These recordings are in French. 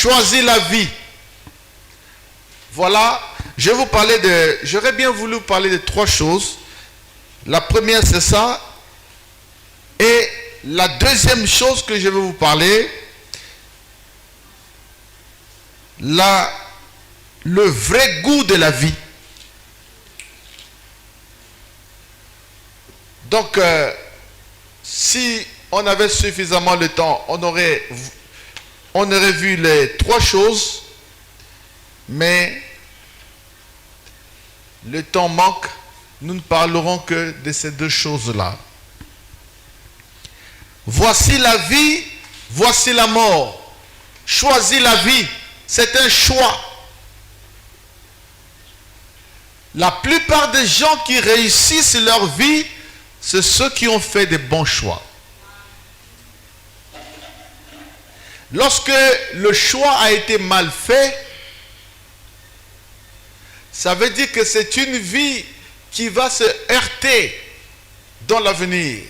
choisi la vie. Voilà, j'aurais bien voulu parler de 3 choses. La première, c'est ça. Et la deuxième chose que je vais vous parler, le vrai goût de la vie. Donc, si on avait suffisamment de temps, on aurait vu les 3 choses, mais le temps manque, nous ne parlerons que de ces 2 choses-là. Voici la vie, voici la mort. Choisis la vie, c'est un choix. La plupart des gens qui réussissent leur vie, c'est ceux qui ont fait des bons choix. Lorsque le choix a été mal fait, ça veut dire que c'est une vie qui va se heurter dans l'avenir,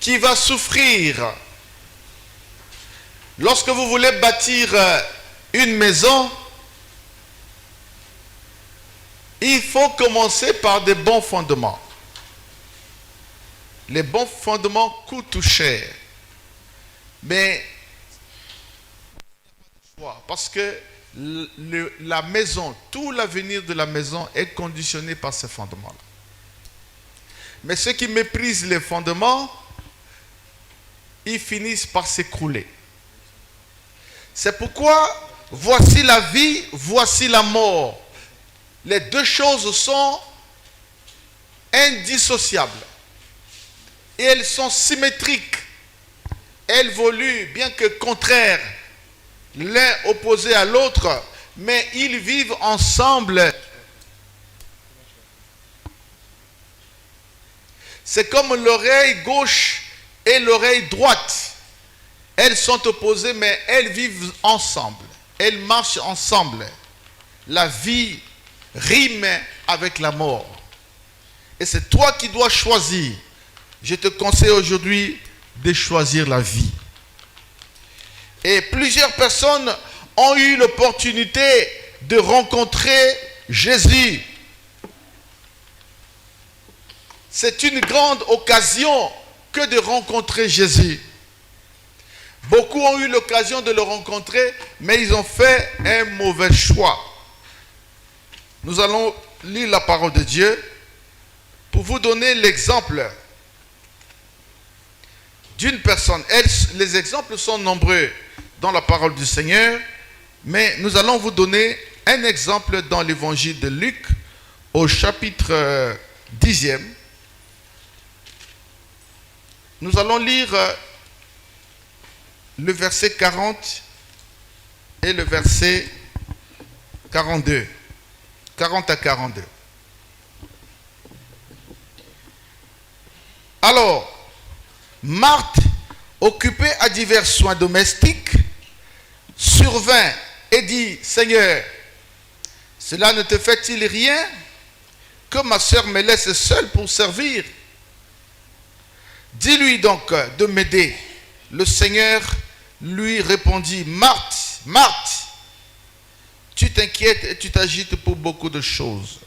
qui va souffrir. Lorsque vous voulez bâtir une maison, il faut commencer par des bons fondements. Les bons fondements coûtent cher. Mais, parce que la maison, tout l'avenir de la maison est conditionné par ces fondements-là. Mais ceux qui méprisent les fondements, ils finissent par s'écrouler. C'est pourquoi, voici la vie, voici la mort. Les 2 choses sont indissociables. Et elles sont symétriques. Elles évoluent, bien que contraires, l'un opposé à l'autre, mais ils vivent ensemble. C'est comme l'oreille gauche et l'oreille droite. Elles sont opposées, mais elles vivent ensemble. Elles marchent ensemble. La vie rime avec la mort. Et c'est toi qui dois choisir. Je te conseille aujourd'hui de choisir la vie. Et plusieurs personnes ont eu l'opportunité de rencontrer Jésus. C'est une grande occasion que de rencontrer Jésus. Beaucoup ont eu l'occasion de le rencontrer, mais ils ont fait un mauvais choix. Nous allons lire la parole de Dieu pour vous donner l'exemple d'une personne. Les exemples sont nombreux dans la parole du Seigneur, mais nous allons vous donner un exemple dans l'évangile de Luc au chapitre 10e. Nous allons lire le verset 40 et le verset 42. 40 à 42. Alors, Marthe, occupée à divers soins domestiques, survint et dit, Seigneur, cela ne te fait-il rien que ma sœur me laisse seule pour servir? Dis-lui donc de m'aider. Le Seigneur lui répondit, Marthe, Marthe, tu t'inquiètes et tu t'agites pour beaucoup de choses.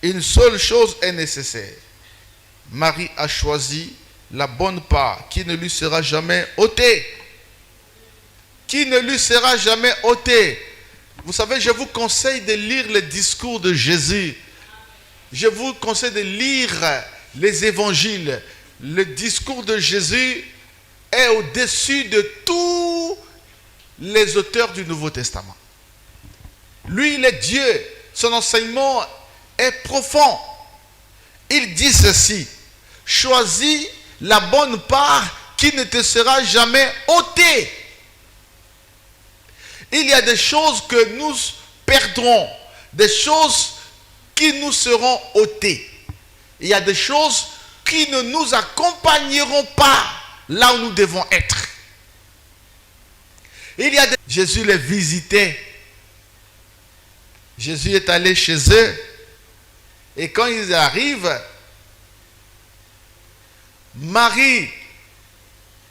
Une seule chose est nécessaire. Marie a choisi la bonne part qui ne lui sera jamais ôtée. Qui ne lui sera jamais ôtée. Vous savez, je vous conseille de lire les discours de Jésus. Je vous conseille de lire les évangiles. Le discours de Jésus est au-dessus de tous les auteurs du Nouveau Testament. Lui, il est Dieu. Son enseignement est profond. Il dit ceci, choisis la bonne part qui ne te sera jamais ôtée. Il y a des choses que nous perdrons, des choses qui nous seront ôtées. Il y a des choses qui ne nous accompagneront pas là où nous devons être. Jésus les visitait. Jésus est allé chez eux. Et quand ils arrivent, Marie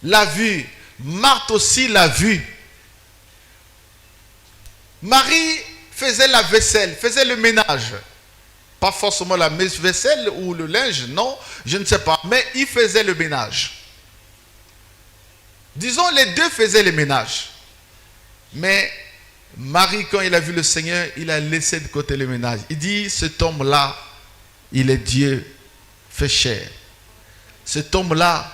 l'a vu, Marthe aussi l'a vu. Marie faisait la vaisselle, faisait le ménage. Pas forcément la vaisselle ou le linge, non, je ne sais pas. Mais il faisait le ménage. Disons, les deux faisaient le ménage. Mais Marie, quand il a vu le Seigneur, il a laissé de côté le ménage. Il dit, cet homme-là, il est Dieu fait chair. Cet homme-là,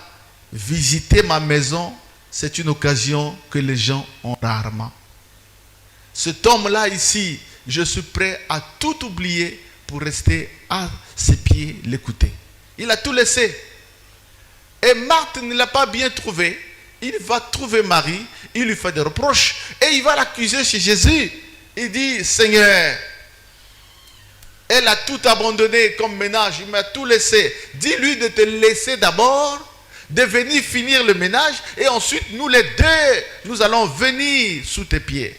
visiter ma maison, c'est une occasion que les gens ont rarement. Cet homme-là ici, je suis prêt à tout oublier pour rester à ses pieds, l'écouter. Il a tout laissé. Et Marthe ne l'a pas bien trouvé. Il va trouver Marie, il lui fait des reproches et il va l'accuser chez Jésus. Il dit, Seigneur, elle a tout abandonné comme ménage, il m'a tout laissé. Dis-lui de te laisser d'abord, de venir finir le ménage et ensuite nous les deux, nous allons venir sous tes pieds.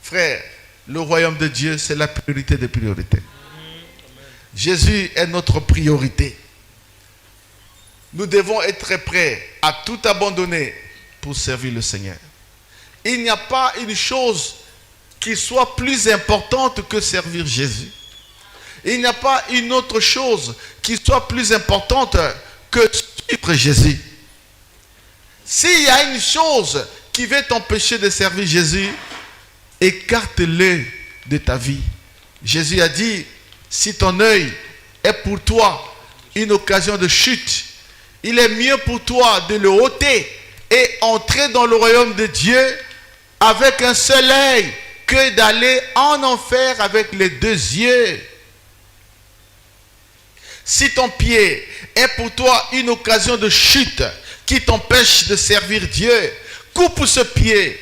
Frère, le royaume de Dieu, c'est la priorité des priorités. Jésus est notre priorité. Nous devons être prêts à tout abandonner pour servir le Seigneur. Il n'y a pas une chose qui soit plus importante que servir Jésus. Il n'y a pas une autre chose qui soit plus importante que suivre Jésus. S'il y a une chose qui veut t'empêcher de servir Jésus, écarte-le de ta vie. Jésus a dit, si ton œil est pour toi une occasion de chute, il est mieux pour toi de le ôter et entrer dans le royaume de Dieu avec un seul œil que d'aller en enfer avec les deux yeux. Si ton pied est pour toi une occasion de chute qui t'empêche de servir Dieu, coupe ce pied,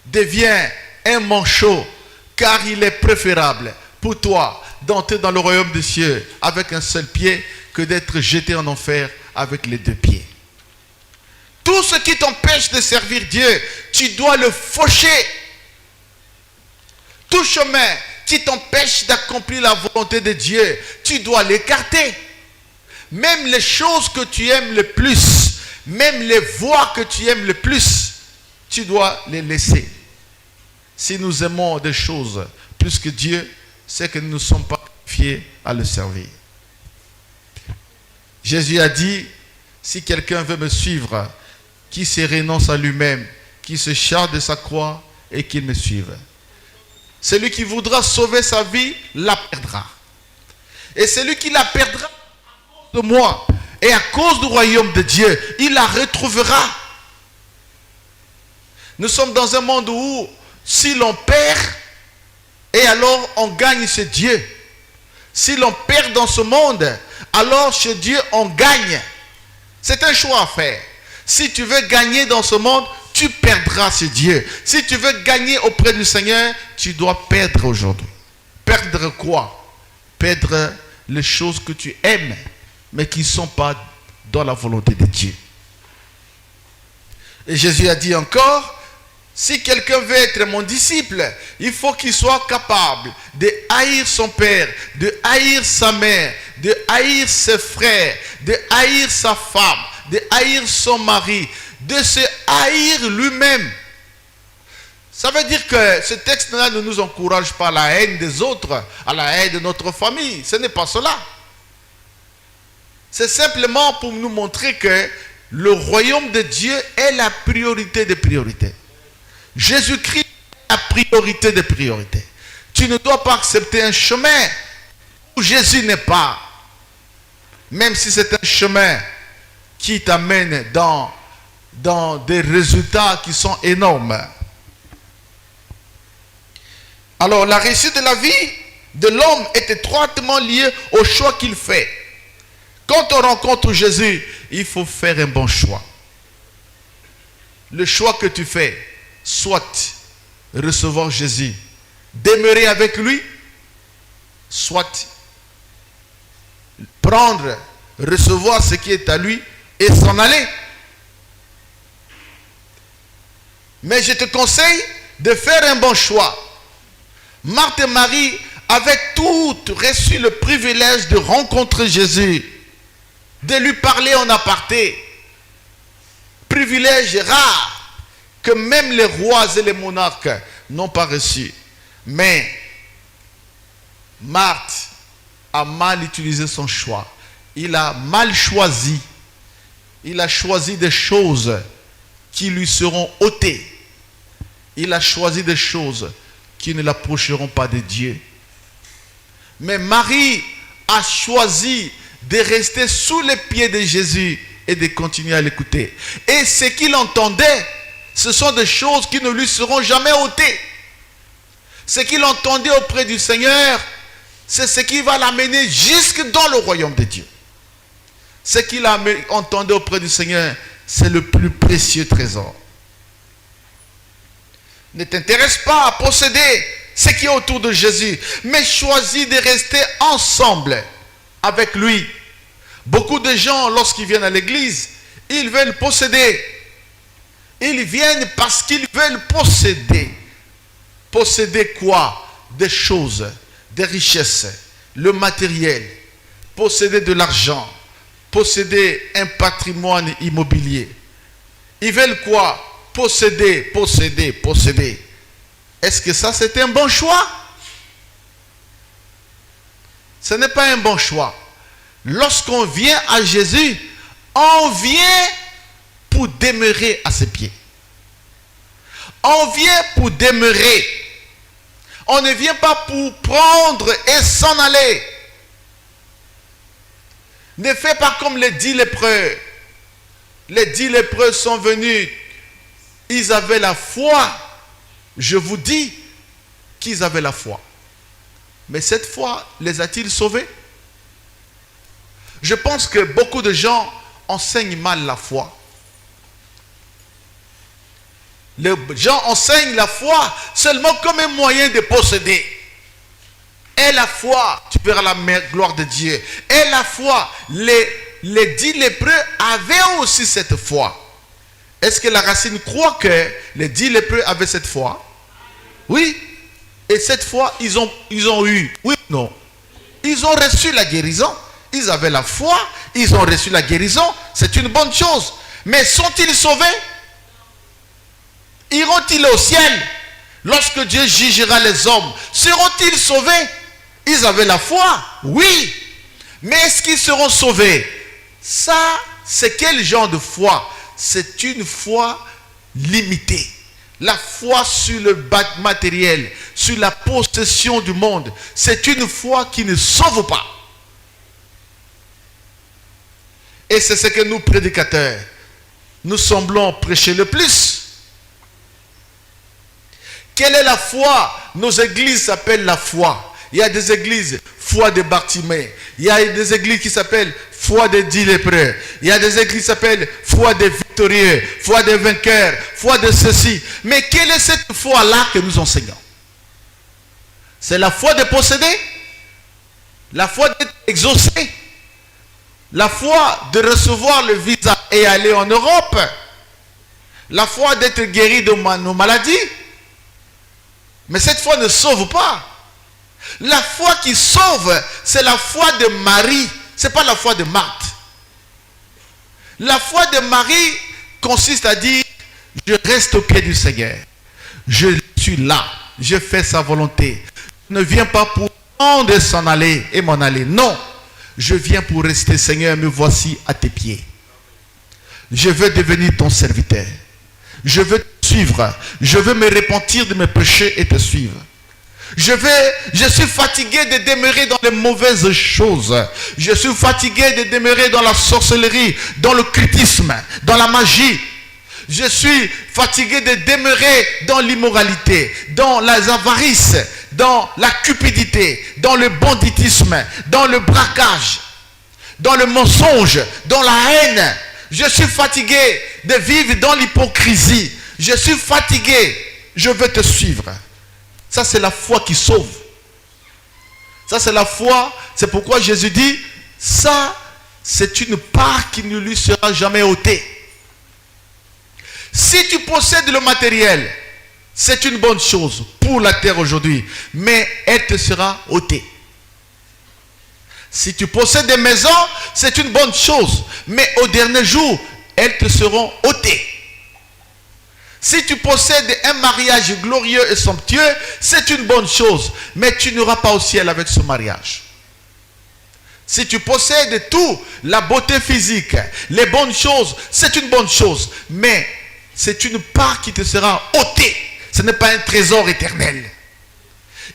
deviens un manchot, car il est préférable pour toi d'entrer dans le royaume des cieux avec un seul pied que d'être jeté en enfer avec les deux pieds. Tout ce qui t'empêche de servir Dieu, tu dois le faucher. Tout chemin qui t'empêche d'accomplir la volonté de Dieu, tu dois l'écarter. Même les choses que tu aimes le plus, même les voies que tu aimes le plus, tu dois les laisser. Si nous aimons des choses plus que Dieu, c'est que nous ne sommes pas qualifiés à le servir. Jésus a dit, si quelqu'un veut me suivre, qu'il se renonce à lui-même, qu'il se charge de sa croix et qu'il me suive. Celui qui voudra sauver sa vie, la perdra. Et celui qui la perdra à cause de moi et à cause du royaume de Dieu, il la retrouvera. Nous sommes dans un monde où, si l'on perd, et alors on gagne chez Dieu. Si l'on perd dans ce monde, alors chez Dieu on gagne. C'est un choix à faire. Si tu veux gagner dans ce monde, tu perdras chez Dieu. Si tu veux gagner auprès du Seigneur, tu dois perdre aujourd'hui. Perdre quoi? Perdre les choses que tu aimes, mais qui ne sont pas dans la volonté de Dieu. Et Jésus a dit encore, si quelqu'un veut être mon disciple, il faut qu'il soit capable de haïr son père, de haïr sa mère, de haïr ses frères, de haïr sa femme, de haïr son mari, de se haïr lui-même. Ça veut dire que ce texte-là ne nous encourage pas à la haine des autres, à la haine de notre famille. Ce n'est pas cela. C'est simplement pour nous montrer que le royaume de Dieu est la priorité des priorités. Jésus-Christ est la priorité des priorités. Tu ne dois pas accepter un chemin où Jésus n'est pas. Même si c'est un chemin qui t'amène dans des résultats qui sont énormes. Alors, la réussite de la vie de l'homme est étroitement liée au choix qu'il fait. Quand on rencontre Jésus, il faut faire un bon choix. Le choix que tu fais, soit recevoir Jésus, demeurer avec lui, soit prendre, recevoir ce qui est à lui et s'en aller. Mais je te conseille de faire un bon choix. Marthe et Marie avaient toutes reçu le privilège de rencontrer Jésus, de lui parler en aparté. Privilège rare que même les rois et les monarques n'ont pas reçu. Mais Marthe a mal utilisé son choix. Il a mal choisi. Il a choisi des choses qui lui seront ôtées. Il a choisi des choses qui ne l'approcheront pas de Dieu. Mais Marie a choisi de rester sous les pieds de Jésus et de continuer à l'écouter. Et ce qu'il entendait, ce sont des choses qui ne lui seront jamais ôtées. Ce qu'il entendait auprès du Seigneur, c'est ce qui va l'amener jusque dans le royaume de Dieu. Ce qu'il entendait auprès du Seigneur, c'est le plus précieux trésor. Ne t'intéresse pas à posséder ce qui est autour de Jésus, mais choisis de rester ensemble avec lui. Beaucoup de gens, lorsqu'ils viennent à l'église, ils veulent posséder. Ils viennent parce qu'ils veulent posséder. Posséder quoi? Des choses, des richesses, le matériel, posséder de l'argent, posséder un patrimoine immobilier. Ils veulent quoi? Posséder, posséder, posséder. Est-ce que ça c'est un bon choix? Ce n'est pas un bon choix. Lorsqu'on vient à Jésus, on vient pour demeurer à ses pieds. On vient pour demeurer. On ne vient pas pour prendre et s'en aller. Ne fais pas comme les 10 lépreux. Les 10 lépreux sont venus. Ils avaient la foi. Je vous dis qu'ils avaient la foi. Mais cette foi les a-t-il sauvés? Je pense que beaucoup de gens enseignent mal la foi. Les gens enseignent la foi seulement comme un moyen de posséder. Et la foi, tu verras la gloire de Dieu. Et la foi, les 10 lépreux avaient aussi cette foi. Est-ce que la racine croit que les 10 lépreux avaient cette foi? Oui. Et cette foi, ils ont eu. Oui ou non? Ils ont reçu la guérison. Ils avaient la foi. Ils ont reçu la guérison. C'est une bonne chose. Mais sont-ils sauvés? Iront-ils au ciel? Lorsque Dieu jugera les hommes, seront-ils sauvés? Ils avaient la foi. Oui. Mais est-ce qu'ils seront sauvés? Ça, c'est quel genre de foi? C'est une foi limitée. La foi sur le matériel, sur la possession du monde, c'est une foi qui ne sauve pas. Et c'est ce que nous, prédicateurs, nous semblons prêcher le plus. Quelle est la foi? Nos églises s'appellent la foi. Il y a des églises, foi de Bartimée. Il y a des églises qui s'appellent foi des 10 lépreux. Il y a des églises qui s'appellent foi des victorieux, foi des vainqueurs, foi de ceci. Mais quelle est cette foi-là que nous enseignons? C'est la foi de posséder, la foi d'être exaucé, la foi de recevoir le visa et aller en Europe, la foi d'être guéri de nos maladies. Mais cette foi ne sauve pas. La foi qui sauve, c'est la foi de Marie. Ce n'est pas la foi de Marthe. La foi de Marie consiste à dire, je reste au pied du Seigneur. Je suis là. Je fais sa volonté. Je ne viens pas pour prendre et s'en aller et m'en aller. Non. Je viens pour rester, Seigneur, me voici à tes pieds. Je veux devenir ton serviteur. Je veux te suivre. Je veux me repentir de mes péchés et te suivre. Je suis fatigué de demeurer dans les mauvaises choses. Je suis fatigué de demeurer dans la sorcellerie, dans le cultisme, dans la magie. Je suis fatigué de demeurer dans l'immoralité, dans les avarices, dans la cupidité, dans le banditisme, dans le braquage, dans le mensonge, dans la haine. Je suis fatigué de vivre dans l'hypocrisie. Je suis fatigué. Je veux te suivre. Ça, c'est la foi qui sauve. Ça, c'est la foi. C'est pourquoi Jésus dit, ça, c'est une part qui ne lui sera jamais ôtée. Si tu possèdes le matériel, c'est une bonne chose pour la terre aujourd'hui, mais elle te sera ôtée. Si tu possèdes des maisons, c'est une bonne chose, mais au dernier jour, elles te seront ôtées. Si tu possèdes un mariage glorieux et somptueux, c'est une bonne chose. Mais tu n'auras pas au ciel avec ce mariage. Si tu possèdes tout, la beauté physique, les bonnes choses, c'est une bonne chose. Mais c'est une part qui te sera ôtée. Ce n'est pas un trésor éternel.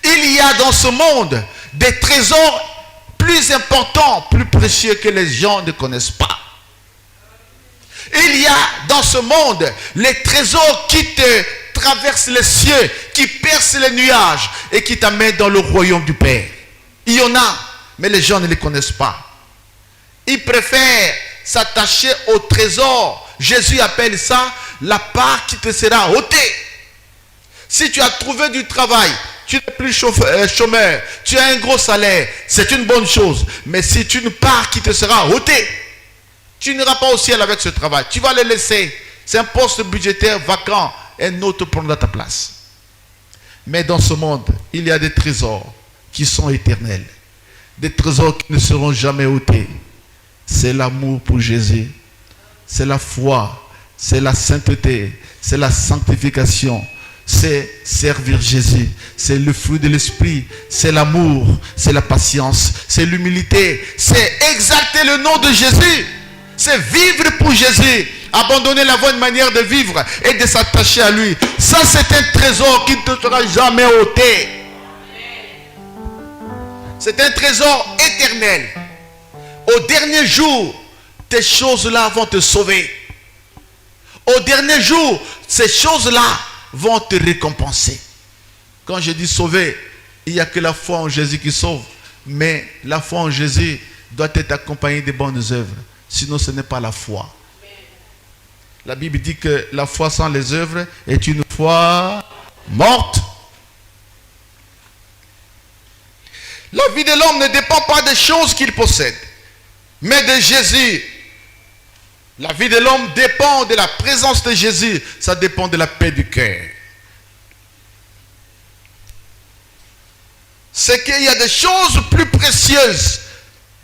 Il y a dans ce monde des trésors plus importants, plus précieux que les gens ne connaissent pas. Il y a dans ce monde les trésors qui te traversent les cieux, qui percent les nuages et qui t'amènent dans le royaume du Père. Il y en a, mais les gens ne les connaissent pas. Ils préfèrent s'attacher au trésor. Jésus appelle ça la part qui te sera ôtée. Si tu as trouvé du travail, tu n'es plus chômeur, tu as un gros salaire, c'est une bonne chose. Mais c'est une part qui te sera ôtée. Tu n'iras pas au ciel avec ce travail. Tu vas le laisser. C'est un poste budgétaire vacant. Un autre prendra ta place. Mais dans ce monde, il y a des trésors qui sont éternels. Des trésors qui ne seront jamais ôtés. C'est l'amour pour Jésus. C'est la foi. C'est la sainteté. C'est la sanctification. C'est servir Jésus. C'est le fruit de l'esprit. C'est l'amour. C'est la patience. C'est l'humilité. C'est exalter le nom de Jésus. C'est vivre pour Jésus, abandonner la bonne manière de vivre et de s'attacher à lui. Ça, c'est un trésor qui ne te sera jamais ôté. C'est un trésor éternel. Au dernier jour, tes choses-là vont te sauver. Au dernier jour, ces choses-là vont te récompenser. Quand je dis sauver, il n'y a que la foi en Jésus qui sauve. Mais la foi en Jésus doit être accompagnée de bonnes œuvres. Sinon, ce n'est pas la foi. La Bible dit que la foi sans les œuvres est une foi morte. La vie de l'homme ne dépend pas des choses qu'il possède, mais de Jésus. La vie de l'homme dépend de la présence de Jésus. Ça dépend de la paix du cœur. C'est qu'il y a des choses plus précieuses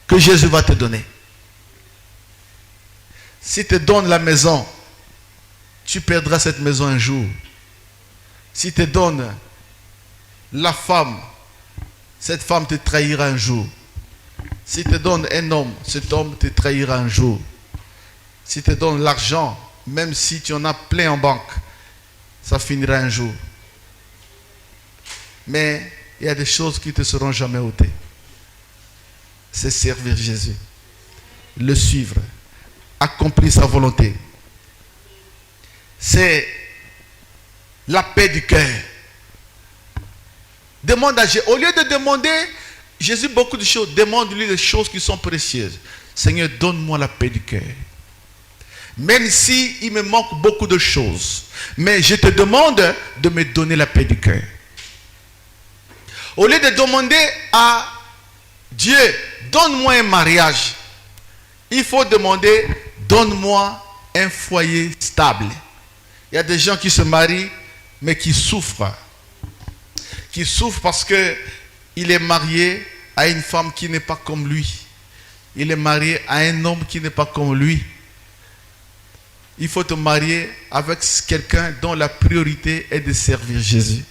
que Jésus va te donner. Si te donne la maison, tu perdras cette maison un jour. Si te donne la femme, cette femme te trahira un jour. Si te donne un homme, cet homme te trahira un jour. Si te donne l'argent, même si tu en as plein en banque, ça finira un jour. Mais il y a des choses qui ne te seront jamais ôtées. C'est servir Jésus, le suivre, accomplir sa volonté. C'est la paix du cœur. Demande à Jésus. Au lieu de demander Jésus beaucoup de choses, demande-lui des choses qui sont précieuses. Seigneur, donne-moi la paix du cœur. Même si il me manque beaucoup de choses, mais je te demande de me donner la paix du cœur. Au lieu de demander à Dieu, donne-moi un mariage, il faut demander, donne-moi un foyer stable. Il y a des gens qui se marient, mais qui souffrent. Qui souffrent parce qu'il est marié à une femme qui n'est pas comme lui. Il est marié à un homme qui n'est pas comme lui. Il faut te marier avec quelqu'un dont la priorité est de servir Jésus.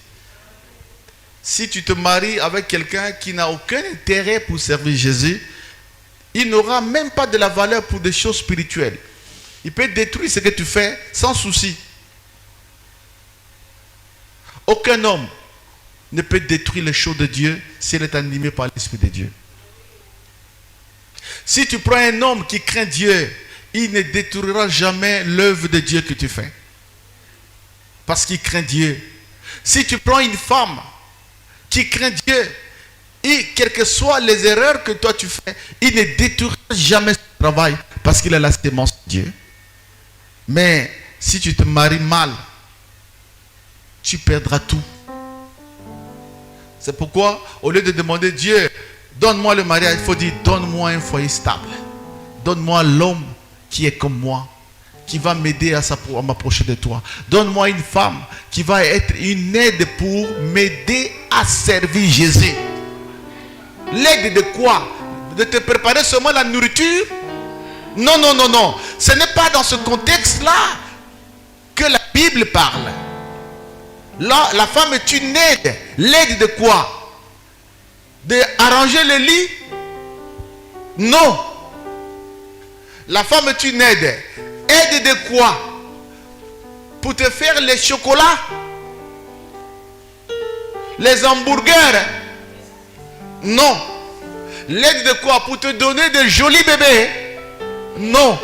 Si tu te maries avec quelqu'un qui n'a aucun intérêt pour servir Jésus, il n'aura même pas de la valeur pour des choses spirituelles. Il peut détruire ce que tu fais sans souci. Aucun homme ne peut détruire les choses de Dieu s'il est animé par l'Esprit de Dieu. Si tu prends un homme qui craint Dieu, il ne détruira jamais l'œuvre de Dieu que tu fais. Parce qu'il craint Dieu. Si tu prends une femme qui craint Dieu, et quelles que soient les erreurs que toi tu fais, il ne détruira jamais son travail parce qu'il a la sémence de Dieu. Mais si tu te maries mal, tu perdras tout. C'est pourquoi, au lieu de demander Dieu, donne-moi le mariage, il faut dire, donne-moi un foyer stable. Donne-moi l'homme qui est comme moi, qui va m'aider à m'approcher de toi. Donne-moi une femme qui va être une aide pour m'aider à servir Jésus. L'aide de quoi? De te préparer seulement la nourriture? Non, non, non, non. Ce n'est pas dans ce contexte-là que la Bible parle. Là, la femme est une aide. L'aide de quoi? De arranger le lit? Non. La femme est une aide. Aide de quoi? Pour te faire les chocolats? Les hamburgers? Non. L'aide de quoi? Pour te donner de jolis bébés? Non.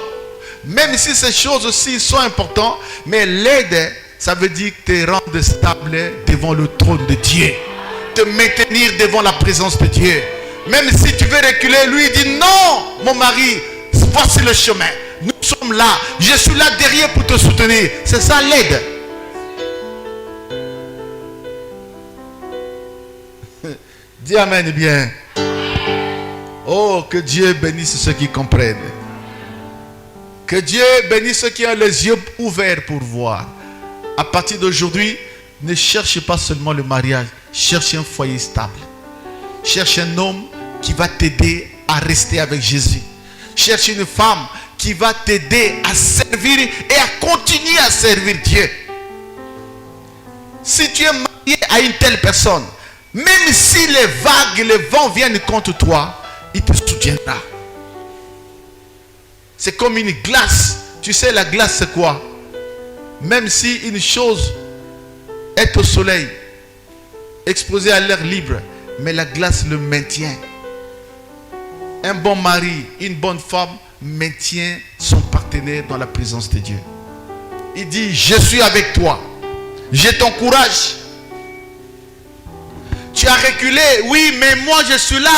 Même si ces choses aussi sont importantes, mais l'aide, ça veut dire te rendre stable devant le trône de Dieu. Te maintenir devant la présence de Dieu. Même si tu veux reculer, lui dit non, mon mari, voici le chemin. Nous sommes là. Je suis là derrière pour te soutenir. C'est ça l'aide. Dis amen bien. Oh, que Dieu bénisse ceux qui comprennent. Que Dieu bénisse ceux qui ont les yeux ouverts pour voir. À partir d'aujourd'hui, ne cherche pas seulement le mariage. Cherche un foyer stable. Cherche un homme qui va t'aider à rester avec Jésus. Cherche une femme qui va t'aider à servir et à continuer à servir Dieu. Si tu es marié à une telle personne, même si les vagues, les vents viennent contre toi, il te soutiendra. C'est comme une glace. Tu sais, la glace, c'est quoi? Même si une chose est au soleil, exposée à l'air libre, mais la glace le maintient. Un bon mari, une bonne femme maintient son partenaire dans la présence de Dieu. Il dit, je suis avec toi. Je t'encourage. Tu as reculé, oui, mais moi je suis là.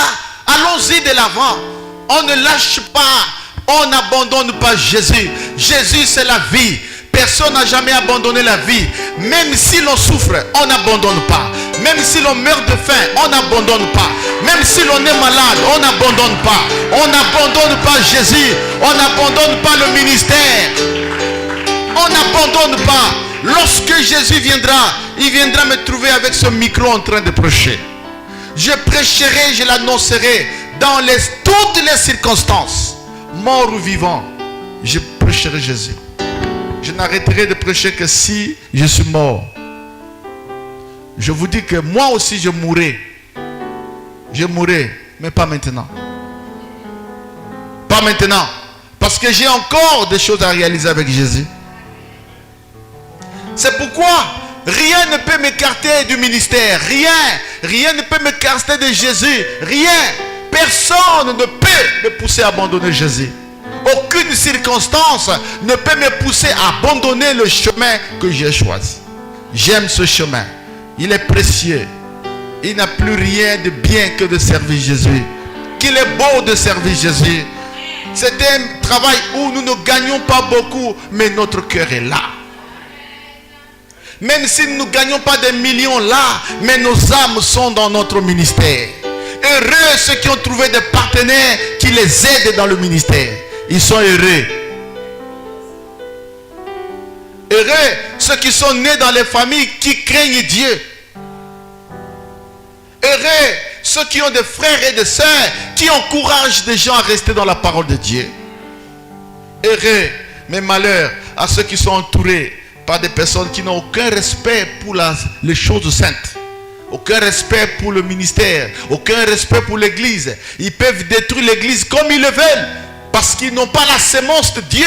Allons-y de l'avant. On ne lâche pas. On n'abandonne pas Jésus. Jésus, c'est la vie. Personne n'a jamais abandonné la vie. Même si l'on souffre, on n'abandonne pas. Même si l'on meurt de faim, on n'abandonne pas. Même si l'on est malade, on n'abandonne pas. On n'abandonne pas Jésus. On n'abandonne pas le ministère. On n'abandonne pas. Lorsque Jésus viendra, il viendra me trouver avec ce micro en train de prêcher. Je prêcherai, je l'annoncerai dans toutes les circonstances. Mort ou vivant, je prêcherai Jésus. Je n'arrêterai de prêcher que si je suis mort. Je vous dis que moi aussi je mourrai. Je mourrai, mais pas maintenant. Pas maintenant. Parce que j'ai encore des choses à réaliser avec Jésus. C'est pourquoi rien ne peut m'écarter du ministère. Rien ne peut m'écarter de Jésus. Rien. Personne ne peut me pousser à abandonner Jésus. Aucune circonstance ne peut me pousser à abandonner le chemin que j'ai choisi. J'aime ce chemin. Il est précieux. Il n'a plus rien de bien que de servir Jésus. Qu'il est beau de servir Jésus. C'est un travail où nous ne gagnons pas beaucoup, mais notre cœur est là. Même si nous ne gagnons pas des millions là, mais nos âmes sont dans notre ministère. Heureux ceux qui ont trouvé des partenaires qui les aident dans le ministère. Ils sont heureux. Heureux ceux qui sont nés dans les familles qui craignent Dieu. Heureux ceux qui ont des frères et des sœurs qui encouragent des gens à rester dans la parole de Dieu. Heureux, mais malheur à ceux qui sont entourés par des personnes qui n'ont aucun respect pour les choses saintes. Aucun respect pour le ministère. Aucun respect pour l'église. Ils peuvent détruire l'église comme ils le veulent. Parce qu'ils n'ont pas la sémence de Dieu.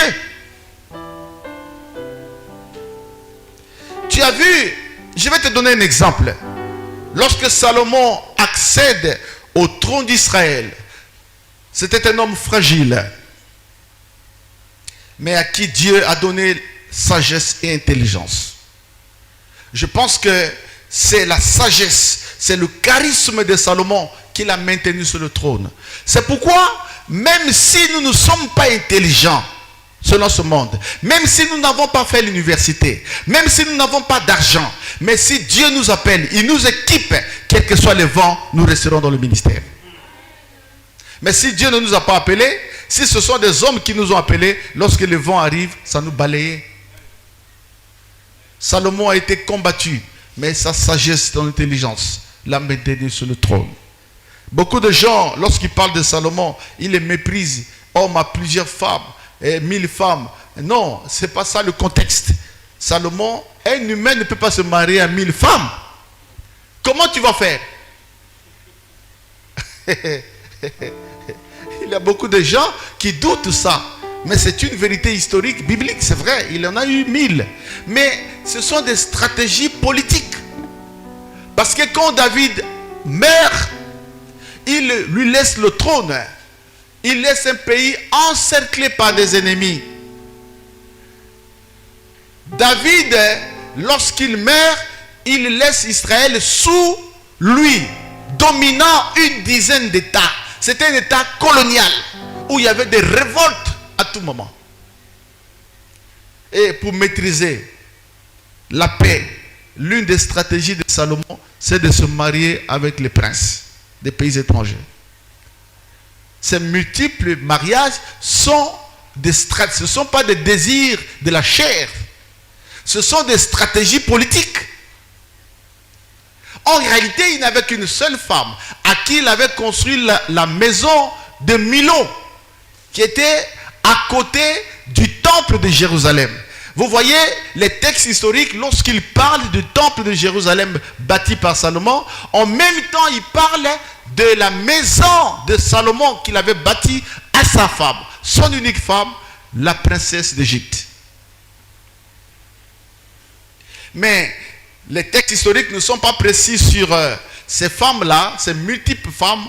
Tu as vu, je vais te donner un exemple. Lorsque Salomon accède au trône d'Israël, c'était un homme fragile. Mais à qui Dieu a donné sagesse et intelligence. Je pense que c'est la sagesse, c'est le charisme de Salomon qui l'a maintenu sur le trône. C'est pourquoi, même si nous ne sommes pas intelligents selon ce monde, même si nous n'avons pas fait l'université, même si nous n'avons pas d'argent, mais si Dieu nous appelle, il nous équipe, quels que soient les vents, nous resterons dans le ministère. Mais si Dieu ne nous a pas appelés, si ce sont des hommes qui nous ont appelés, lorsque le vent arrive, ça nous balaye. Salomon a été combattu, mais sa sagesse, son intelligence l'a maintenu sur le trône. Beaucoup de gens, lorsqu'ils parlent de Salomon, ils les méprisent. Homme à plusieurs femmes, et 1000 femmes. Non, ce n'est pas ça le contexte. Salomon, un humain ne peut pas se marier à 1000 femmes. Comment tu vas faire? Il y a beaucoup de gens qui doutent ça. Mais c'est une vérité historique, biblique, c'est vrai. Il en a eu 1000. Mais ce sont des stratégies politiques. Parce que quand David meurt, il lui laisse le trône. Il laisse un pays encerclé par des ennemis. David, lorsqu'il meurt, il laisse Israël sous lui, dominant une dizaine d'États. C'était un État colonial où il y avait des révoltes à tout moment. Et pour maîtriser la paix, l'une des stratégies de Salomon, c'est de se marier avec les princes des pays étrangers. Ces multiples mariages sont des stratégies, ce ne sont pas des désirs de la chair, ce sont des stratégies politiques. En réalité, il n'avait qu'une seule femme à qui il avait construit la maison de Milo, qui était à côté du temple de Jérusalem. Vous voyez les textes historiques, lorsqu'ils parlent du temple de Jérusalem bâti par Salomon, en même temps il parle de la maison de Salomon qu'il avait bâtie à sa femme, son unique femme, la princesse d'Égypte. Mais les textes historiques ne sont pas précis sur ces femmes-là, ces multiples femmes,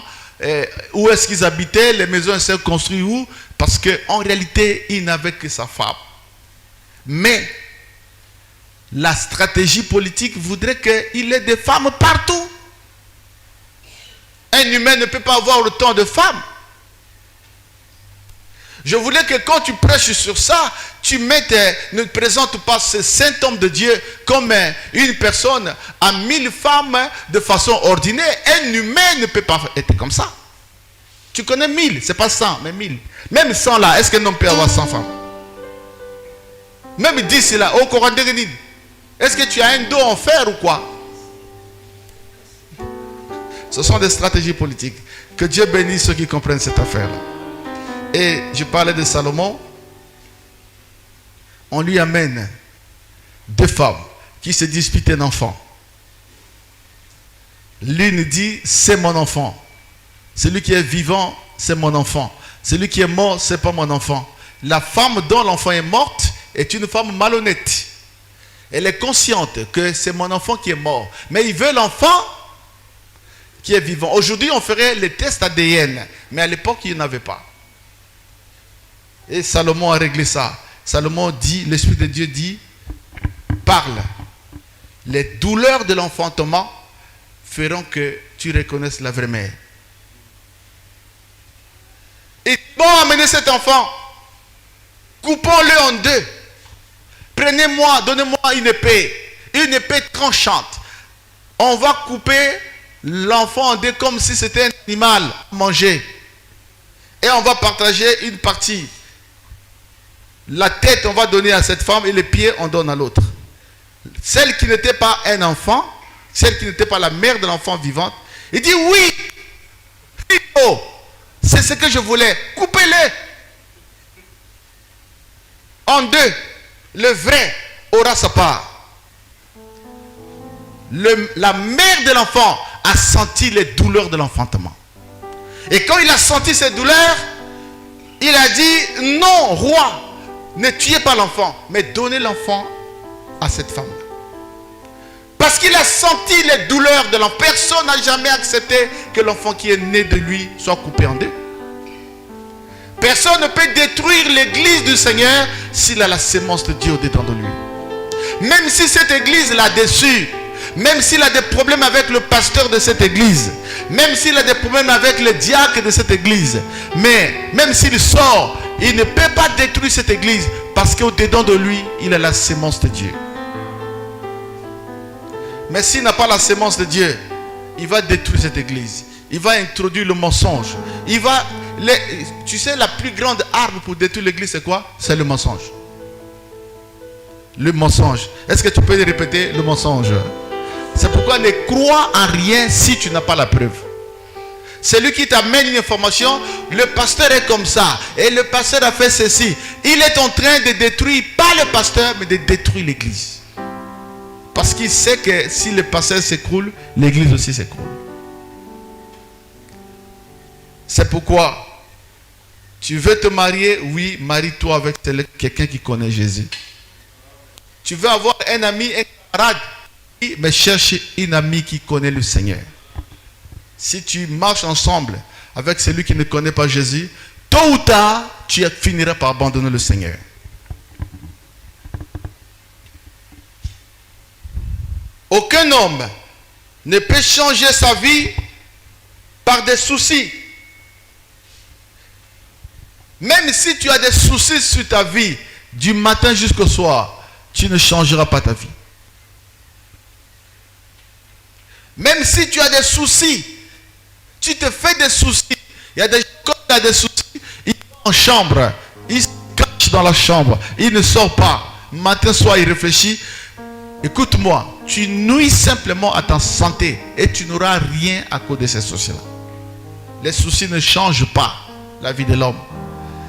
où est-ce qu'ils habitaient, les maisons étaient construites où, parce qu'en réalité, il n'avait que sa femme. Mais la stratégie politique voudrait qu'il ait des femmes partout. Un humain ne peut pas avoir autant de femmes. Je voulais que quand tu prêches sur ça, ne présente pas ce saint homme de Dieu comme une personne à 1000 femmes de façon ordinaire. Un humain ne peut pas être comme ça. Tu connais 1000, c'est pas 100, mais 1000. Même 100 là, est-ce qu'un homme peut avoir 100 femmes? Même 10 là, au Coran de Rénine. Est-ce que tu as un dos en fer ou quoi? Ce sont des stratégies politiques. Que Dieu bénisse ceux qui comprennent cette affaire-là. Et je parlais de Salomon. On lui amène 2 femmes qui se disputent un enfant. L'une dit, c'est mon enfant. Celui qui est vivant, c'est mon enfant. Celui qui est mort, c'est pas mon enfant. La femme dont l'enfant est morte est une femme malhonnête. Elle est consciente que c'est mon enfant qui est mort. Mais il veut l'enfant qui est vivant. Aujourd'hui, on ferait les tests ADN. Mais à l'époque, il n'y en avait pas. Et Salomon a réglé ça. Salomon dit, l'Esprit de Dieu dit, parle. Les douleurs de l'enfantement feront que tu reconnaisses la vraie mère. Et bon, amenez cet enfant. Coupons-le en 2. Prenez-moi, donnez-moi une épée tranchante. On va couper l'enfant en 2 comme si c'était un animal à manger. Et on va partager une partie. La tête, on va donner à cette femme et les pieds, on donne à l'autre. Celle qui n'était pas un enfant, celle qui n'était pas la mère de l'enfant vivante, il dit oui, oh, c'est ce que je voulais. Coupez-le en 2. Le vrai aura sa part. La mère de l'enfant a senti les douleurs de l'enfantement. Et quand il a senti ces douleurs, il a dit non, roi, ne tuez pas l'enfant, mais donnez l'enfant à cette femme. Parce qu'il a senti les douleurs de l'enfant. Personne n'a jamais accepté que l'enfant qui est né de lui soit coupé en 2. Personne ne peut détruire l'église du Seigneur s'il a la sémence de Dieu au-dedans de lui. Même si cette église l'a déçu, même s'il a des problèmes avec le pasteur de cette église, même s'il a des problèmes avec le diacre de cette église, mais même s'il sort, il ne peut pas détruire cette église parce qu'au-dedans de lui, il a la sémence de Dieu. Mais s'il n'a pas la sémence de Dieu, il va détruire cette église. Il va introduire le mensonge. Tu sais, la plus grande arme pour détruire l'église, c'est quoi? C'est le mensonge. Le mensonge. Est-ce que tu peux répéter le mensonge? C'est pourquoi ne crois en rien si tu n'as pas la preuve. C'est lui qui t'amène une information. Le pasteur est comme ça. Et le pasteur a fait ceci. Il est en train de détruire, pas le pasteur, mais de détruire l'église. Parce qu'il sait que si le pasteur s'écroule, l'église aussi s'écroule. C'est pourquoi tu veux te marier, oui, marie-toi avec quelqu'un qui connaît Jésus. Tu veux avoir un ami, un camarade, oui, mais cherche une amie qui connaît le Seigneur. Si tu marches ensemble avec celui qui ne connaît pas Jésus, tôt ou tard, tu finiras par abandonner le Seigneur. Aucun homme ne peut changer sa vie par des soucis. Même si tu as des soucis sur ta vie, du matin jusqu'au soir, tu ne changeras pas ta vie. Même si tu as des soucis, tu te fais des soucis. Il y a des gens qui ont des soucis, ils sont en chambre, ils se cachent dans la chambre, ils ne sortent pas. Matin, soir, ils réfléchissent. Écoute-moi, tu nuis simplement à ta santé et tu n'auras rien à cause de ces soucis-là. Les soucis ne changent pas la vie de l'homme.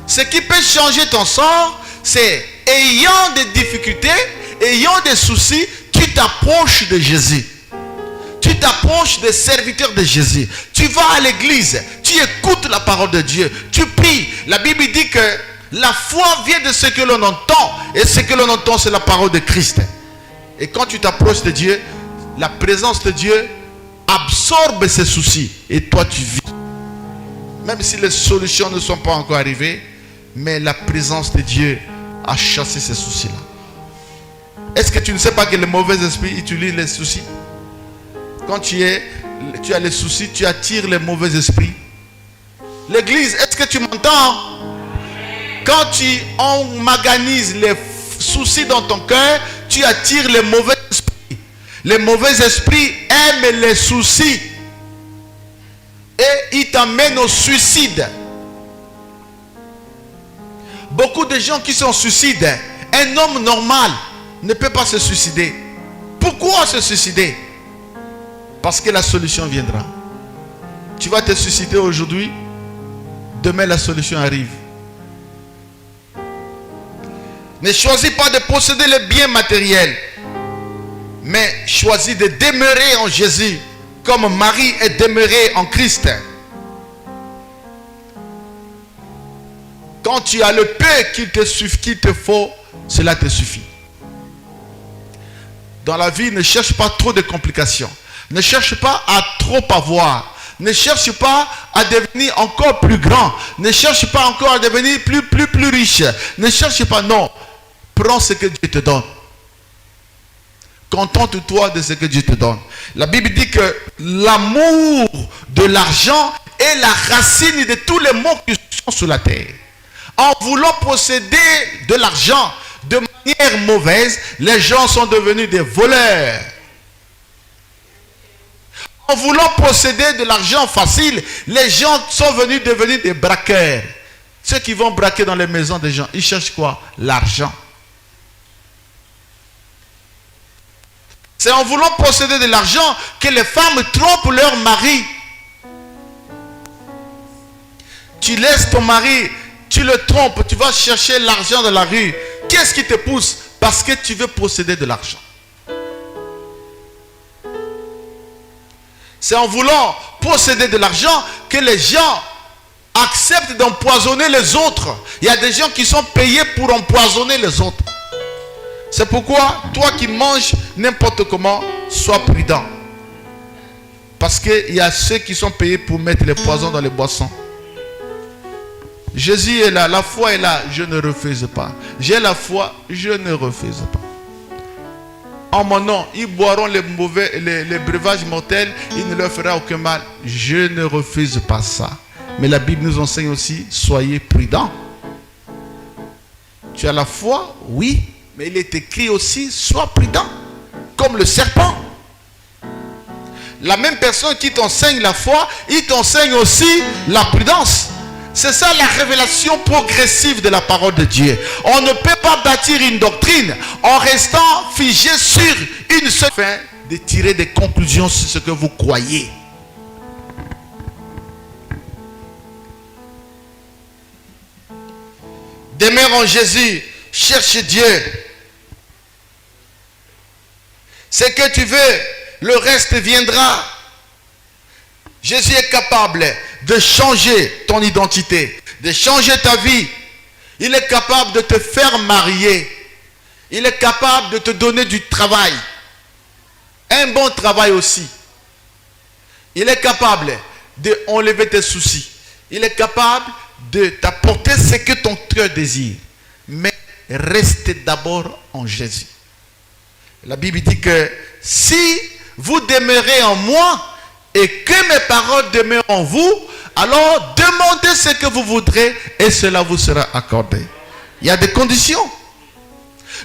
Ce qui peut changer ton sort, c'est ayant des difficultés, ayant des soucis, tu t'approches de Jésus. Tu t'approches des serviteurs de Jésus. Tu vas à l'église, tu écoutes la parole de Dieu, tu pries. La Bible dit que la foi vient de ce que l'on entend, et ce que l'on entend, c'est la parole de Christ. Et quand tu t'approches de Dieu, la présence de Dieu absorbe ces soucis, et toi tu vis. Même si les solutions ne sont pas encore arrivées, mais la présence de Dieu a chassé ces soucis-là. Est-ce que tu ne sais pas que le mauvais esprit utilise les soucis? Quand tu as les soucis, tu attires les mauvais esprits. L'église, est-ce que tu m'entends? Quand tu emmaganises les soucis dans ton cœur, tu attires les mauvais esprits. Les mauvais esprits aiment les soucis. Et ils t'amènent au suicide. Beaucoup de gens qui sont suicides, un homme normal ne peut pas se suicider. Pourquoi se suicider? Parce que la solution viendra. Tu vas te suicider aujourd'hui, demain la solution arrive. Ne choisis pas de posséder les biens matériels, mais choisis de demeurer en Jésus, comme Marie est demeurée en Christ. Quand tu as le peu qu'il te faut, cela te suffit. Dans la vie, ne cherche pas trop de complications. Ne cherche pas à trop avoir. Ne cherche pas à devenir encore plus grand. Ne cherche pas encore à devenir plus riche. Ne cherche pas, non. Prends ce que Dieu te donne. Contente-toi de ce que Dieu te donne. La Bible dit que l'amour de l'argent est la racine de tous les maux qui sont sur la terre. En voulant posséder de l'argent de manière mauvaise, les gens sont devenus des voleurs. En voulant posséder de l'argent facile, les gens sont devenus des braqueurs. Ceux qui vont braquer dans les maisons des gens, ils cherchent quoi? L'argent. C'est en voulant posséder de l'argent que les femmes trompent leur mari. Tu laisses ton mari, tu le trompes, tu vas chercher l'argent dans la rue. Qu'est-ce qui te pousse? Parce que tu veux posséder de l'argent. C'est en voulant posséder de l'argent que les gens acceptent d'empoisonner les autres. Il y a des gens qui sont payés pour empoisonner les autres. C'est pourquoi, toi qui manges n'importe comment, sois prudent. Parce qu'il y a ceux qui sont payés pour mettre les poisons dans les boissons. Jésus est là, la foi est là, je ne refuse pas. J'ai la foi, je ne refuse pas. En mon nom, ils boiront les breuvages mortels, il ne leur fera aucun mal. Je ne refuse pas ça. Mais la Bible nous enseigne aussi, soyez prudents. Tu as la foi, oui, mais il est écrit aussi, sois prudent, comme le serpent. La même personne qui t'enseigne la foi, il t'enseigne aussi la prudence. C'est ça la révélation progressive de la parole de Dieu. On ne peut pas bâtir une doctrine en restant figé sur une seule fin de tirer des conclusions sur ce que vous croyez. Demeure en Jésus. Cherche Dieu. Ce que tu veux, le reste viendra. Jésus est capable de changer ton identité, de changer ta vie. Il est capable de te faire marier. Il est capable de te donner du travail. Un bon travail aussi. Il est capable d'enlever tes soucis. Il est capable de t'apporter ce que ton cœur désire. Mais reste d'abord en Jésus. La Bible dit que si vous demeurez en moi et que mes paroles demeurent en vous, alors demandez ce que vous voudrez et cela vous sera accordé. Il y a des conditions.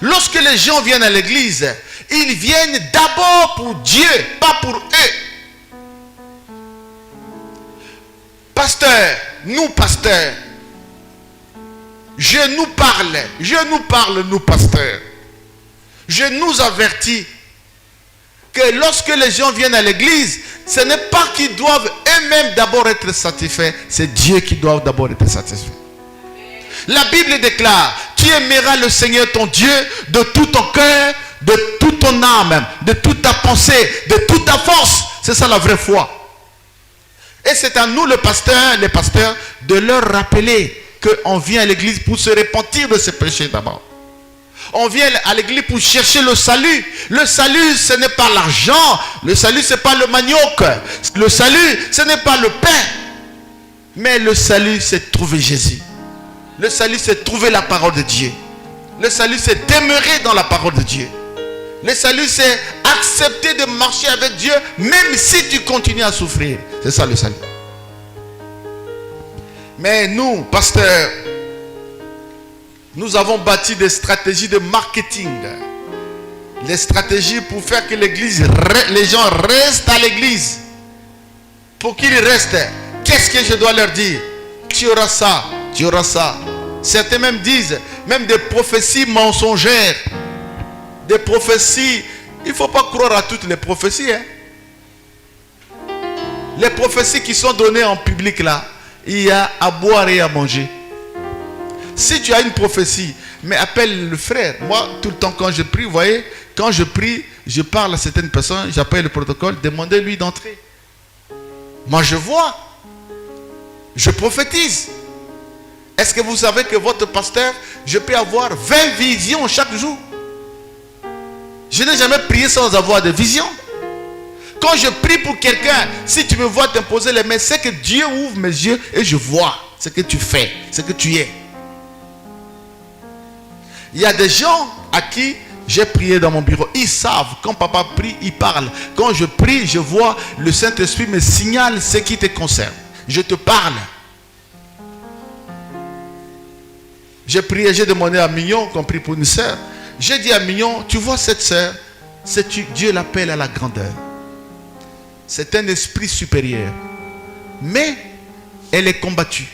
Lorsque les gens viennent à l'église, ils viennent d'abord pour Dieu, pas pour eux. Pasteur, nous pasteurs, je nous parle, nous pasteurs. Je nous avertis que lorsque les gens viennent à l'église, ce n'est pas qu'ils doivent eux-mêmes d'abord être satisfaits, c'est Dieu qui doit d'abord être satisfait. La Bible déclare, tu aimeras le Seigneur ton Dieu de tout ton cœur, de toute ton âme, de toute ta pensée, de toute ta force. C'est ça la vraie foi. Et c'est à nous les pasteurs, de leur rappeler qu'on vient à l'église pour se repentir de ses péchés d'abord. On vient à l'église pour chercher le salut. Le salut, ce n'est pas l'argent. Le salut, ce n'est pas le manioc. Le salut, ce n'est pas le pain. Mais le salut, c'est trouver Jésus. Le salut, c'est trouver la parole de Dieu. Le salut, c'est demeurer dans la parole de Dieu. Le salut, c'est accepter de marcher avec Dieu, même si tu continues à souffrir. C'est ça le salut. Mais nous, pasteurs, nous avons bâti des stratégies de marketing. Les stratégies pour faire que l'église, les gens restent à l'église. Pour qu'ils restent, qu'est-ce que je dois leur dire? Tu auras ça, tu auras ça. Certains même disent, même des prophéties mensongères. Des prophéties, il ne faut pas croire à toutes les prophéties. Hein. Les prophéties qui sont données en public là, il y a à boire et à manger. Si tu as une prophétie, mais appelle le frère. Moi, tout le temps quand je prie, vous voyez, quand je prie, je parle à certaines personnes, j'appelle le protocole, demandez-lui d'entrer. Moi, je vois. Je prophétise. Est-ce que vous savez que votre pasteur, je peux avoir 20 visions chaque jour? Je n'ai jamais prié sans avoir de visions. Quand je prie pour quelqu'un, si tu me vois t'imposer les mains, c'est que Dieu ouvre mes yeux et je vois ce que tu fais, ce que tu es. Il y a des gens à qui j'ai prié dans mon bureau. Ils savent, quand papa prie, il parle. Quand je prie, je vois le Saint-Esprit me signale ce qui te concerne. Je te parle. J'ai prié, j'ai demandé à Mignon qu'on prie pour une sœur. J'ai dit à Mignon, tu vois cette sœur, Dieu l'appelle à la grandeur. C'est un esprit supérieur. Mais elle est combattue.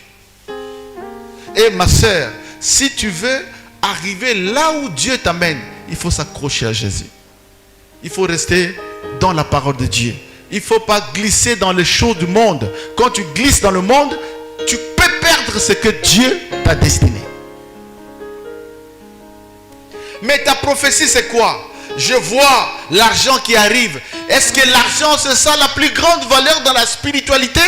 Et ma sœur, si tu veux arriver là où Dieu t'amène, il faut s'accrocher à Jésus. Il faut rester dans la parole de Dieu. Il ne faut pas glisser dans les choses du monde. Quand tu glisses dans le monde, tu peux perdre ce que Dieu t'a destiné. Mais ta prophétie, c'est quoi? Je vois l'argent qui arrive. Est-ce que l'argent, c'est ça la plus grande valeur dans la spiritualité?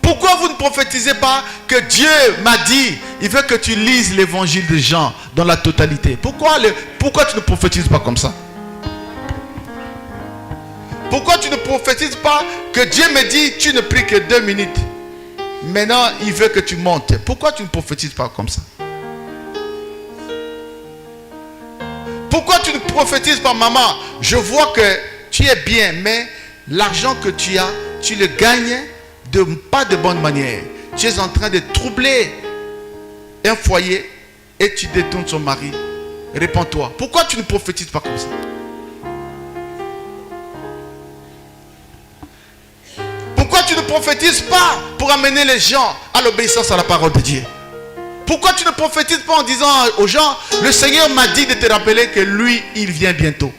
Pourquoi vous ne prophétisez pas que Dieu m'a dit, il veut que tu lises l'évangile de Jean dans la totalité? Pourquoi tu ne prophétises pas comme ça? Pourquoi tu ne prophétises pas que Dieu me dit, tu ne pries que 2 minutes? Maintenant, il veut que tu montes. Pourquoi tu ne prophétises pas comme ça? Pourquoi tu ne prophétises pas, maman? Je vois que tu es bien, mais l'argent que tu as, tu le gagnes pas de bonne manière. Tu es en train de troubler un foyer et tu détournes son mari. Réponds-toi. Pourquoi tu ne prophétises pas comme ça? Pourquoi tu ne prophétises pas pour amener les gens à l'obéissance à la parole de Dieu? Pourquoi tu ne prophétises pas en disant aux gens, le Seigneur m'a dit de te rappeler que lui, il vient bientôt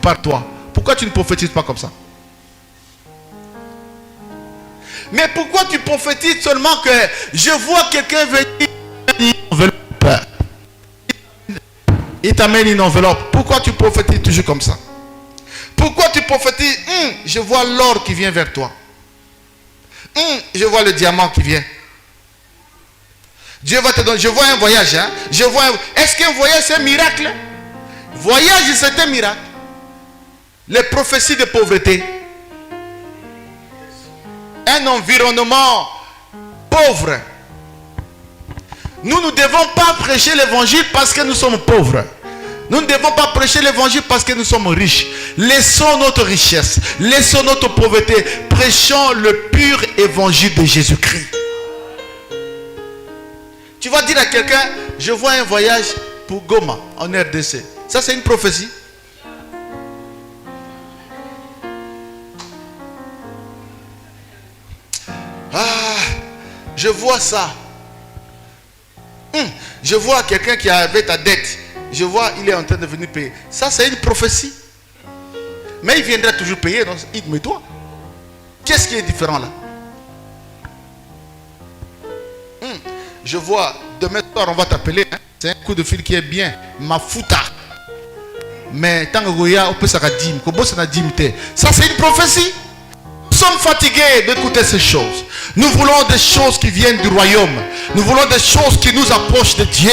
par toi? Pourquoi tu ne prophétises pas comme ça? Mais pourquoi tu prophétises seulement que je vois quelqu'un venir une enveloppe? Il t'amène une enveloppe. Pourquoi tu prophétises toujours comme ça? Pourquoi tu prophétises? Je vois l'or qui vient vers toi. Je vois le diamant qui vient. Dieu va te donner. Je vois un voyage. Hein? Est-ce qu'un voyage c'est un miracle? Voyage c'est un miracle. Les prophéties de pauvreté. Un environnement pauvre. Nous ne devons pas prêcher l'évangile parce que nous sommes pauvres. Nous ne devons pas prêcher l'évangile parce que nous sommes riches. Laissons notre richesse, laissons notre pauvreté. Prêchons le pur évangile de Jésus-Christ. Tu vas dire à quelqu'un, je vois un voyage pour Goma, en RDC. Ça, c'est une prophétie. Je vois ça. Je vois quelqu'un qui avait ta dette. Je vois, il est en train de venir payer. Ça, c'est une prophétie. Mais il viendra toujours payer. Donc, mais toi, qu'est-ce qui est différent là? Je vois, demain soir, on va t'appeler. Hein? C'est un coup de fil qui est bien. Mafuta. Mais tant que on peut s'arrêter. Ça, c'est une prophétie. Nous sommes fatigués d'écouter ces choses. Nous voulons des choses qui viennent du royaume. Nous voulons des choses qui nous approchent de Dieu.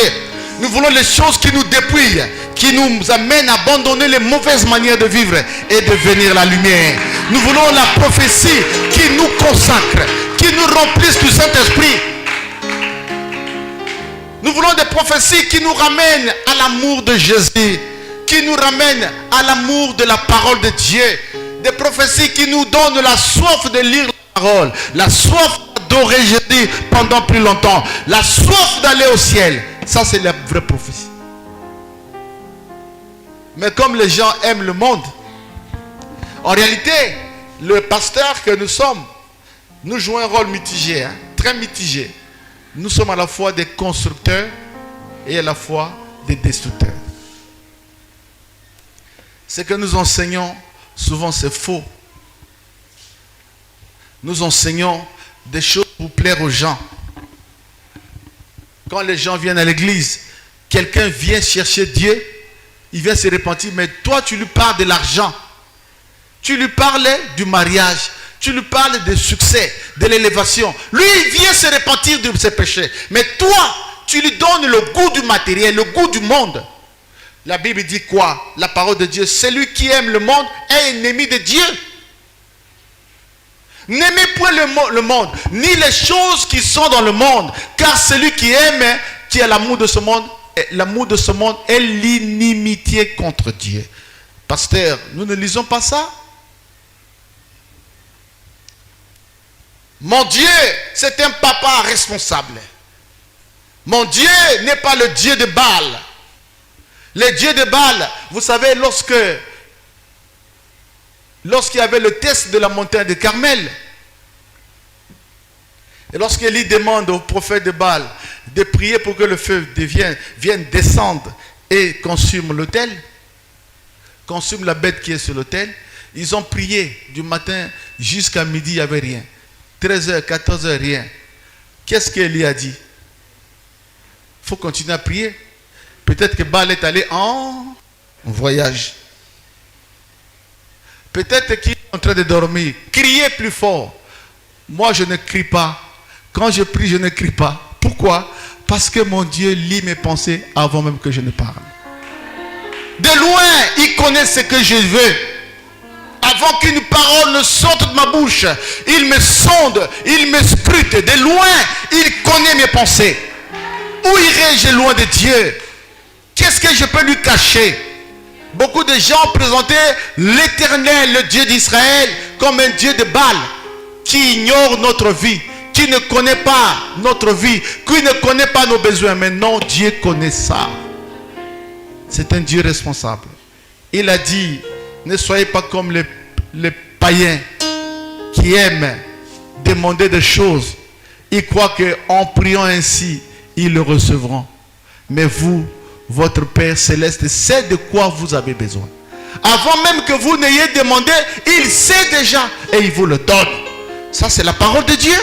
Nous voulons les choses qui nous dépouillent, qui nous amènent à abandonner les mauvaises manières de vivre et devenir la lumière. Nous voulons la prophétie qui nous consacre, qui nous remplisse du Saint-Esprit. Nous voulons des prophéties qui nous ramènent à l'amour de Jésus, qui nous ramènent à l'amour de la parole de Dieu. Des prophéties qui nous donnent la soif de lire la parole, la soif d'adorer Jésus pendant plus longtemps, la soif d'aller au ciel. Ça, c'est la vraie prophétie. Mais comme les gens aiment le monde, en réalité, le pasteur que nous sommes, nous jouons un rôle mitigé, hein, très mitigé. Nous sommes à la fois des constructeurs et à la fois des destructeurs. Ce que nous enseignons, souvent c'est faux. Nous enseignons des choses pour plaire aux gens. Quand les gens viennent à l'église, quelqu'un vient chercher Dieu, il vient se repentir, mais toi tu lui parles de l'argent. Tu lui parles du mariage. Tu lui parles du succès, de l'élévation. Lui, il vient se repentir de ses péchés. Mais toi, tu lui donnes le goût du matériel, le goût du monde. La Bible dit quoi? La parole de Dieu. Celui qui aime le monde est ennemi de Dieu. N'aimez point le monde, ni les choses qui sont dans le monde. Car celui qui aime, qui a l'amour de ce monde est l'inimitié contre Dieu. Pasteur, nous ne lisons pas ça? Mon Dieu, c'est un papa responsable. Mon Dieu n'est pas le Dieu de Baal. Le Dieu de Baal, vous savez, lorsqu'il y avait le test de la montagne de Carmel, et lorsqu'Élie demande au prophète de Baal de prier pour que le feu vienne descendre et consume l'autel, consume la bête qui est sur l'autel, ils ont prié du matin jusqu'à midi, il n'y avait rien. 13h, 14h, rien. Qu'est-ce qu'Élie a dit? Il faut continuer à prier. Peut-être que Baal est allé en voyage. Peut-être qu'il est en train de dormir. Criez plus fort. Moi, je ne crie pas. Quand je prie, je ne crie pas. Pourquoi? Parce que mon Dieu lit mes pensées avant même que je ne parle. De loin, il connaît ce que je veux. Avant qu'une parole ne sorte de ma bouche, il me sonde, il me scrute. De loin, il connaît mes pensées. Où irai-je loin de Dieu? Qu'est-ce que je peux lui cacher? Beaucoup de gens présentaient l'Éternel, le Dieu d'Israël, comme un Dieu de Baal, qui ignore notre vie, qui ne connaît pas notre vie, qui ne connaît pas nos besoins. Mais non, Dieu connaît ça. C'est un Dieu responsable. Il a dit, ne soyez pas comme les païens qui aiment demander des choses. Ils croient qu'en priant ainsi, ils le recevront. Mais vous, votre Père Céleste sait de quoi vous avez besoin. Avant même que vous n'ayez demandé, il sait déjà et il vous le donne. Ça, c'est la parole de Dieu.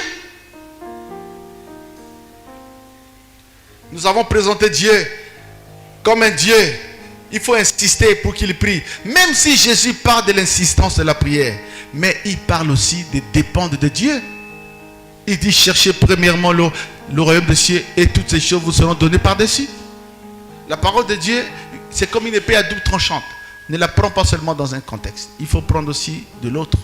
Nous avons présenté Dieu comme un Dieu. Il faut insister pour qu'il prie. Même si Jésus parle de l'insistance de la prière, mais il parle aussi de dépendre de Dieu. Il dit cherchez premièrement le royaume des cieux et toutes ces choses vous seront données par-dessus. La parole de Dieu, c'est comme une épée à double tranchante. Ne la prends pas seulement dans un contexte. Il faut prendre aussi de l'autre.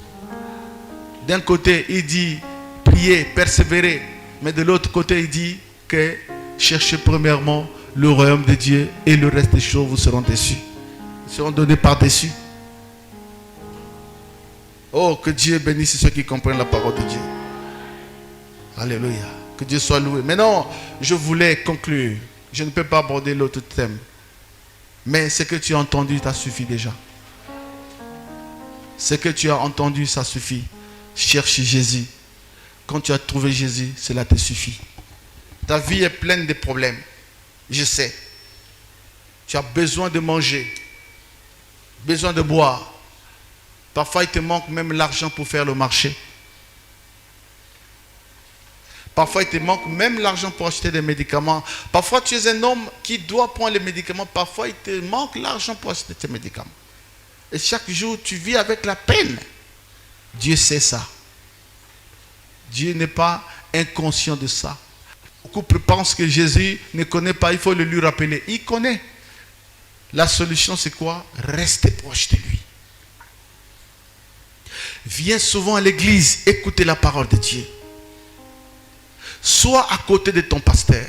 D'un côté, il dit prier, persévérer. Mais de l'autre côté, il dit que cherchez premièrement le royaume de Dieu et le reste des choses vous seront dessus. Ils seront donnés par-dessus. Oh, que Dieu bénisse ceux qui comprennent la parole de Dieu. Alléluia. Que Dieu soit loué. Maintenant, je voulais conclure. Je ne peux pas aborder l'autre thème. Mais ce que tu as entendu, ça suffit déjà. Ce que tu as entendu, ça suffit. Cherche Jésus. Quand tu as trouvé Jésus, cela te suffit. Ta vie est pleine de problèmes. Je sais. Tu as besoin de manger. Besoin de boire. Parfois, il te manque même l'argent pour faire le marché. Parfois, il te manque même l'argent pour acheter des médicaments. Parfois, tu es un homme qui doit prendre les médicaments. Parfois, il te manque l'argent pour acheter tes médicaments. Et chaque jour, tu vis avec la peine. Dieu sait ça. Dieu n'est pas inconscient de ça. Beaucoup pensent que Jésus ne connaît pas. Il faut le lui rappeler. Il connaît. La solution, c'est quoi? Rester proche de lui. Viens souvent à l'église. Écoutez la parole de Dieu. Sois à côté de ton pasteur.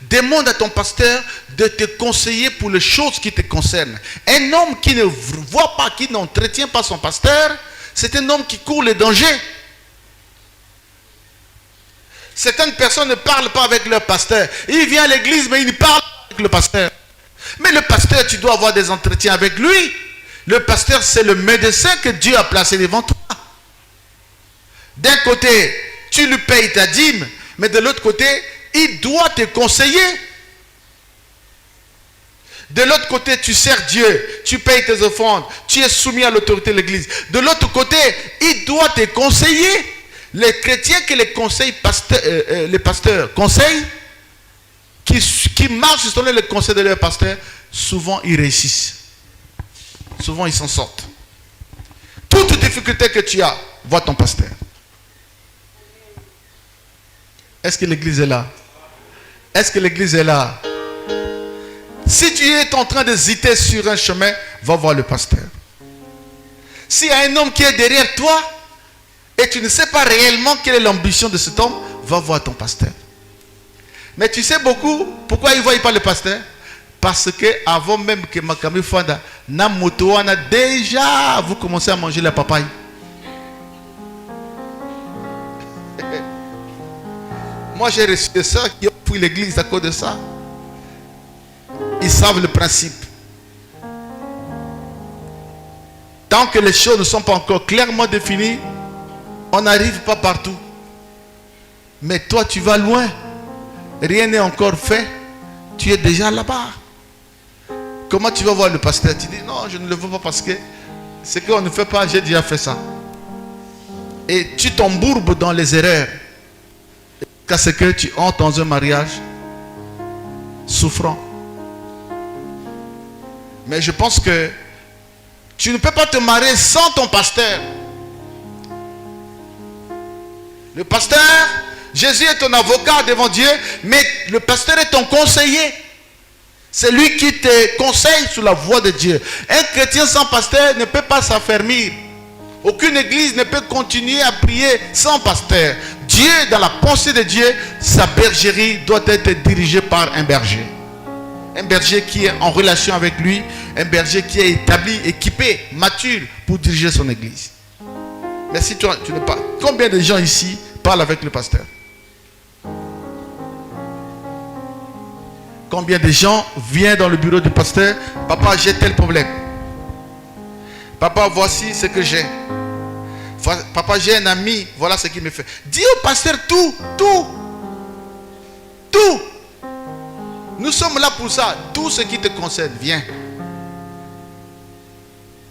Demande à ton pasteur de te conseiller pour les choses qui te concernent. Un homme qui ne voit pas, qui n'entretient pas son pasteur, c'est un homme qui court le danger. Certaines personnes ne parlent pas avec leur pasteur. Il vient à l'église, mais il ne parle pas avec le pasteur. Mais le pasteur, tu dois avoir des entretiens avec lui. Le pasteur, c'est le médecin que Dieu a placé devant toi. D'un côté, tu lui payes ta dîme, mais de l'autre côté, il doit te conseiller. De l'autre côté, tu sers Dieu, tu payes tes offrandes, tu es soumis à l'autorité de l'église. De l'autre côté, il doit te conseiller. Les chrétiens que les pasteurs conseillent, qui marchent selon le conseil de leur pasteur, souvent ils réussissent. Souvent ils s'en sortent. Toute difficulté que tu as, vois ton pasteur. Est-ce que l'église est là? Est-ce que l'église est là? Si tu es en train d'hésiter sur un chemin, va voir le pasteur. S'il y a un homme qui est derrière toi et tu ne sais pas réellement quelle est l'ambition de cet homme, va voir ton pasteur. Mais tu sais beaucoup pourquoi il ne voit pas le pasteur? Parce que avant même que Makami Fanda na moto a déjà vous commencez à manger la papaye. Moi, j'ai reçu des sœurs qui ont pris l'église à cause de ça. Ils savent le principe. Tant que les choses ne sont pas encore clairement définies, on n'arrive pas partout. Mais toi, tu vas loin. Rien n'est encore fait. Tu es déjà là-bas. Comment tu vas voir le pasteur? Tu dis, non, je ne le veux pas parce que ce qu'on ne fait pas, j'ai déjà fait ça. Et tu t'embourbes dans les erreurs. Jusqu'à ce que tu entres dans un mariage souffrant. Mais je pense que tu ne peux pas te marier sans ton pasteur. Le pasteur, Jésus est ton avocat devant Dieu, mais le pasteur est ton conseiller. C'est lui qui te conseille sur la voie de Dieu. Un chrétien sans pasteur ne peut pas s'affermir. Aucune église ne peut continuer à prier sans pasteur. Dieu, dans la pensée de Dieu, sa bergerie doit être dirigée par un berger. Un berger qui est en relation avec lui, un berger qui est établi, équipé, mature pour diriger son église. Mais si tu n'es pas... Combien de gens ici parlent avec le pasteur? Combien de gens viennent dans le bureau du pasteur? Papa, j'ai tel problème. Papa, voici ce que j'ai. Papa, j'ai un ami, voilà ce qu'il me fait. Dis au pasteur tout. Nous sommes là pour ça. Tout ce qui te concerne, viens.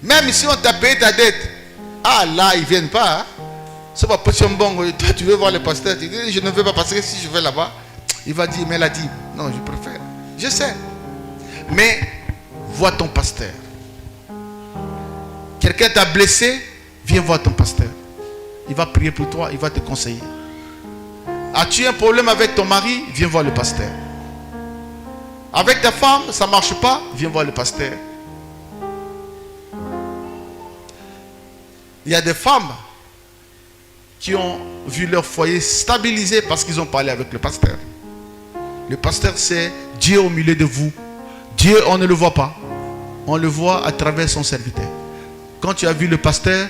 Même si on t'a payé ta dette. Ah là, ils ne viennent pas. Hein? C'est pas possible, bon, toi tu veux voir le pasteur, tu dis je ne veux pas parce que si je vais là-bas, il va dire mais la dîme. Non, je préfère. Je sais. Mais vois ton pasteur. Quelqu'un t'a blessé, viens voir ton pasteur. Il va prier pour toi, il va te conseiller. As-tu un problème avec ton mari, viens voir le pasteur. Avec ta femme, ça ne marche pas, viens voir le pasteur. Il y a des femmes qui ont vu leur foyer stabilisé parce qu'ils ont parlé avec le pasteur. Le pasteur, c'est Dieu au milieu de vous. Dieu, on ne le voit pas. On le voit à travers son serviteur. Quand tu as vu le pasteur,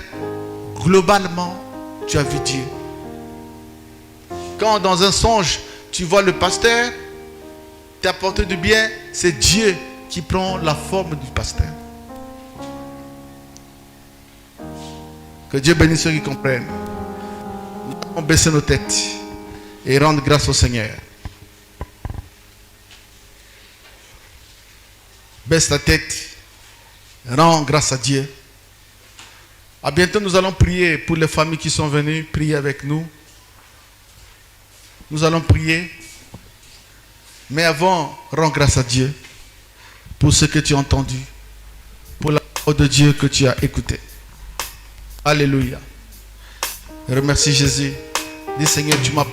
globalement, tu as vu Dieu. Quand dans un songe, tu vois le pasteur t'apporter du bien, c'est Dieu qui prend la forme du pasteur. Que Dieu bénisse ceux qui comprennent. Nous allons baisser nos têtes et rendre grâce au Seigneur. Baisse ta tête, rends grâce à Dieu. À bientôt, nous allons prier pour les familles qui sont venues prier avec nous. Nous allons prier. Mais avant, rends grâce à Dieu pour ce que tu as entendu, pour la parole de Dieu que tu as écoutée. Alléluia. Remercie Jésus. Dis Seigneur, tu m'as parlé.